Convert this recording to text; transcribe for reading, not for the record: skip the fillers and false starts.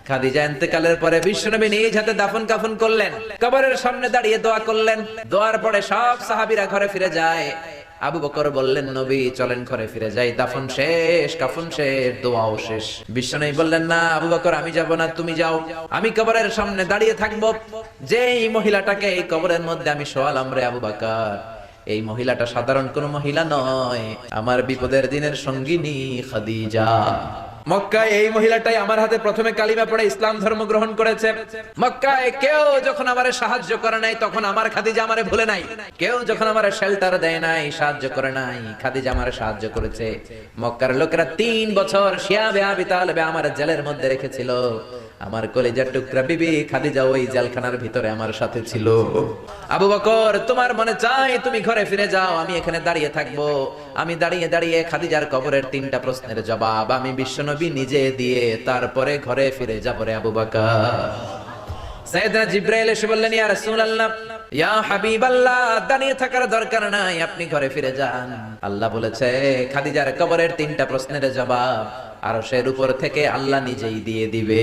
খাদিজা ইন্তেকালের পরে বিশ্বনবী নিজ হাতে দাফন কাফন করলেন, কবরের সামনে দাঁড়িয়ে দোয়া করলেন। দোয়ার পরে সব সাহাবীরা ঘরে ফিরে যায়। আবু বকর বললেন, নবী চলেন ঘরে ফিরে যাই, দাফন শেষ, কাফন শেষ, দোয়াও শেষ। বিশ্বনবী বললেন, না আবু বকর, আমি যাব না, তুমি যাও, আমি কবরের সামনে দাঁড়িয়ে থাকবো। যেই মহিলাটাকে এই কবরের মধ্যে আমি শোয়ালাম রে আবু বকর, এই মহিলাটা সাধারণ কোন মহিলা নয়, আমার বিপদের দিনের সঙ্গিনী খাদিজা। মক্কায় এই মহিলাটাই আমার হাতে প্রথমে কালিমা পড়ে ইসলাম ধর্ম গ্রহণ করেছে। মক্কায় কেউ যখন আমারে সাহায্য করে নাই, তখন আমার খাদিজা আমারে ভুলে নাই। কেউ যখন আমারে শেল্টার দেয় নাই, সাহায্য করে নাই, খাদিজা আমারে সাহায্য করেছে। মক্কার লোকেরা 3 বছর শিয়াবে আবি তালেবে আমার জেলের মধ্যে রেখেছিল। আমার কলিজার টুকরা বিবি খাদিজা ওই জেলখানার ভিতরে আমার সাথে ছিল। আবু বকর, তোমার মনে চাই তুমি ঘরে ফিরে যাও, আমি এখানে দাঁড়িয়ে থাকবো। আমি দাঁড়িয়ে দাঁড়িয়ে খাদিজার কবরের 3টা প্রশ্নের জবাব আমি বিশ্বনবী নিজে দিয়ে তারপরে ঘরে ফিরে যাব রে আবু বকর। সাইয়েদনা জিবরাইল এসে বললেন, ইয়া রাসূলুল্লাহ, ইয়া হাবিবাল্লাহ, দাঁড়িয়ে থাকার দরকার নাই, আপনি ঘরে ফিরে যান। আল্লাহ বলেছে খাদিজার কবরের 3টা প্রশ্নের জবাব আরশের উপর থেকে আল্লাহ নিজেই দিয়ে দিবে।